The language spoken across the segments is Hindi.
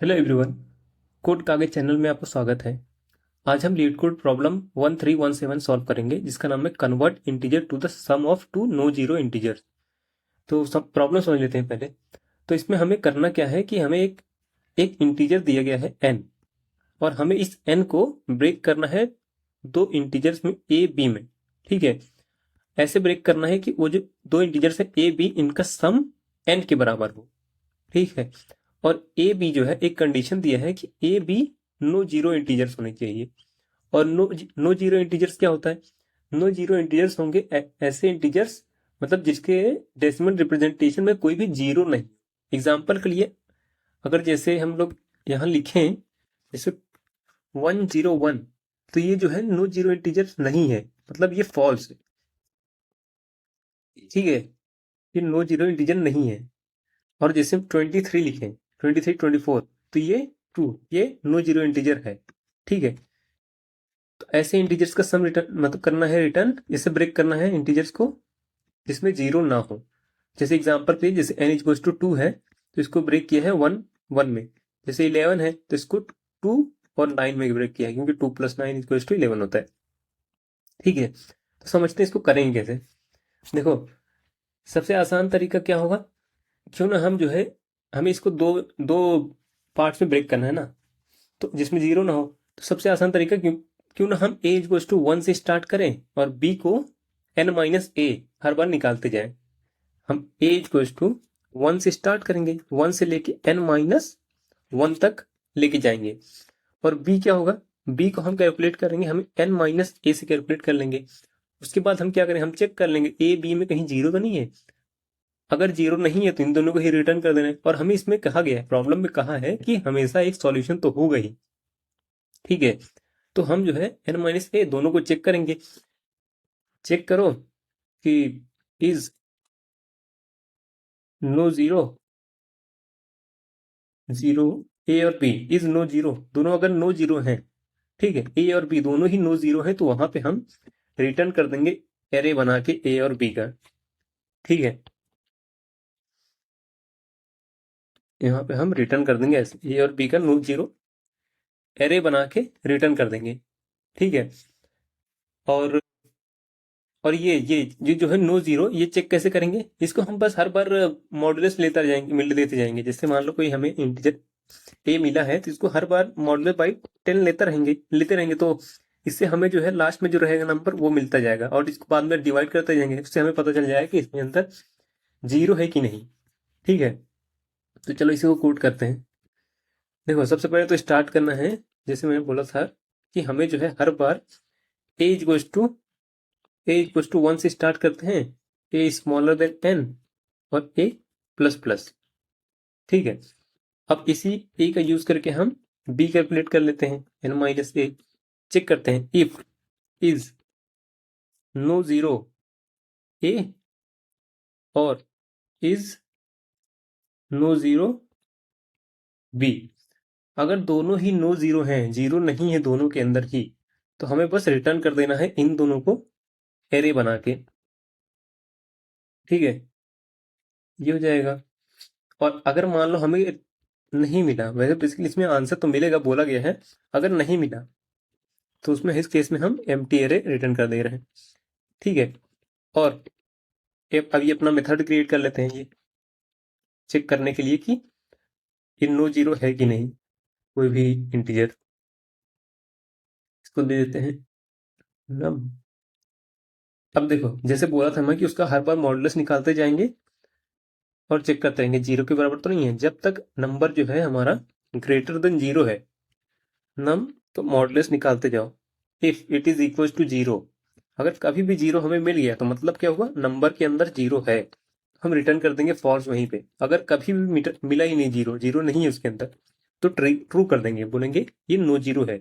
Hello everyone. कोड कागज चैनल में आपका स्वागत है। आज हम लीड कोड प्रॉब्लम 1317 सॉल्व करेंगे जिसका नाम है convert integer to the sum of two no zero integers. तो सब प्रॉब्लम समझ लेते हैं पहले। तो इसमें हमें करना क्या है कि हमें एक एक इंटीजर दिया गया है n, और हमें इस n को ब्रेक करना है दो इंटीजर्स में a b में। ठीक है, ऐसे ब्रेक करना है कि वो जो दो इंटीजर्स है a b इनका सम n के बराबर हो। ठीक है, और ए बी जो है एक कंडीशन दिया है कि A B no zero integers होने चाहिए। और नो जीरो इंटीजर्स क्या होता है? नो जीरो इंटीजर्स होंगे ऐसे इंटीजर्स, मतलब जिसके डेसिमल रिप्रेजेंटेशन में कोई भी जीरो नहीं। एग्जाम्पल के लिए अगर जैसे हम लोग यहाँ लिखें जैसे 101, तो ये जो है नो जीरो इंटीजर्स नहीं है, मतलब ये फॉल्स है। ठीक है, ये नो जीरो इंटीजर नहीं है। और जैसे हम 23 लिखें, 23 24, तो ये ट्रू, ये नो जीरो इंटीजर है। ठीक है, तो ऐसे इंटीजर्स का सम रिटर्न मतलब करना है, रिटर्न इसे ब्रेक करना है इंटीजर्स को जिसमें जीरो ना हो। जैसे एग्जांपल पे जैसे n इक्वल्स टू 2 है तो इसको ब्रेक किया है 1 1 में। जैसे 11 है तो इसको 2 और 9 में ब्रेक किया है, क्योंकि 2 + 9 इक्वल्स टू 11 होता है। ठीक है, तो समझते हैं इसको करेंगे कैसे। देखो, सबसे आसान तरीका क्या होगा, क्यों ना हम जो है हमें इसको दो दो पार्ट्स में ब्रेक करना है ना, तो जिसमें जीरो ना हो। तो सबसे आसान तरीका क्यों क्यों ना हम a इक्वल्स टू 1 से स्टार्ट करें और b को n-a हर बार निकालते जाएं। हम a इक्वल्स टू 1 से स्टार्ट करेंगे, 1 से लेके n-1 तक लेके जाएंगे। और b क्या होगा, b को हम कैलकुलेट करेंगे, हम n-a से कैलकुलेट कर लेंगे। उसके बाद हम क्या करें, हम चेक कर लेंगे a b में कहीं जीरो तो नहीं है। अगर जीरो नहीं है तो इन दोनों को ही रिटर्न कर देना है। और हमें इसमें कहा गया है, प्रॉब्लम में कहा है कि हमेशा एक सॉल्यूशन तो होगा ही। ठीक है, तो हम जो है n-a दोनों को चेक करेंगे। चेक करो कि इज नो जीरो, जीरो ए और बी इज नो जीरो, दोनों अगर नो जीरो हैं, ठीक है, ए और बी दोनों ही नो जीरो हैं, तो वहां पे हम रिटर्न कर देंगे एरे बना के ए और बी का। ठीक है, यहाँ पे हम रिटर्न कर देंगे ऐसे ए और बी का नो जीरो एरे बना के रिटर्न कर देंगे। ठीक है, और ये जो है नो जीरो, ये चेक कैसे करेंगे, इसको हम बस हर बार मॉडुलस लेते जाएंगे। जैसे मान लो कोई हमें इंटीजर ए मिला है, तो इसको हर बार मॉडुलस बाई 10 लेते रहेंगे, तो इससे हमें जो है लास्ट में जो रहेगा नंबर वो मिलता जाएगा, और इसको बाद में डिवाइड करते जाएंगे, इससे हमें पता चल जाएगा कि इसमें अंदर जीरो है कि नहीं। ठीक है, तो चलो इसी को कोड करते हैं। देखो, सबसे पहले तो स्टार्ट करना है, जैसे मैंने बोला था कि हमें जो है हर बार ए इक्वल्स टू 1 से स्टार्ट करते हैं, ए स्मॉलर देन n और ए प्लस प्लस। ठीक है, अब इसी ए का यूज करके हम बी कैलकुलेट कर लेते हैं, n-a। चेक करते हैं इफ इज नो जीरो ए और इज नो जीरो बी। अगर दोनों ही नो जीरो हैं, जीरो नहीं है दोनों के अंदर ही, तो हमें बस रिटर्न कर देना है इन दोनों को एरे बना के। ठीक है, ये हो जाएगा। और अगर मान लो हमें नहीं मिला, वैसे बेसिकली इसमें आंसर तो मिलेगा, बोला गया है अगर नहीं मिला तो उसमें इस केस में हम एम्प्टी एरे रिटर्न कर दे रहे हैं। ठीक है, और अब ये अपना मेथड क्रिएट कर लेते हैं, ये चेक करने के लिए कि ये नो जीरो है कि नहीं कोई भी इंटीजर। इसको दे देते हैं नम। अब देखो, जैसे बोला था मैं कि उसका हर बार मॉडुलस निकालते जाएंगे और चेक करते रहेंगे जीरो के बराबर तो नहीं है। जब तक नंबर जो है हमारा ग्रेटर देन जीरो है, नम, तो मॉडुलस निकालते जाओ। If it is equal to zero, अगर कभी भी जीरो हमें मिल गया तो मतलब क्या हुआ, नंबर के अंदर जीरो है, हम रिटर्न कर देंगे फॉल्स वहीं पे। अगर कभी भी मिला ही नहीं, जीरो जीरो नहीं है उसके अंदर, तो ट्रू कर देंगे, बोलेंगे ये नो जीरो है।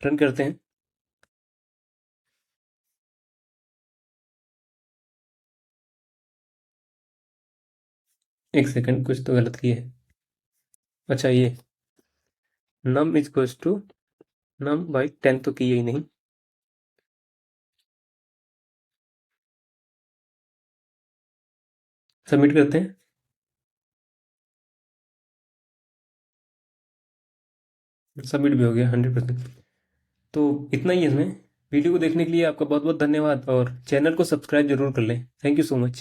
रन करते हैं। एक सेकंड, कुछ तो गलत किया है। अच्छा, ये num is to num by 10 तो किया ही नहीं। सबमिट करते हैं। सबमिट भी हो गया 100%। तो इतना ही है इसमें। वीडियो को देखने के लिए आपका बहुत बहुत धन्यवाद और चैनल को सब्सक्राइब जरूर कर लें। Thank you so much.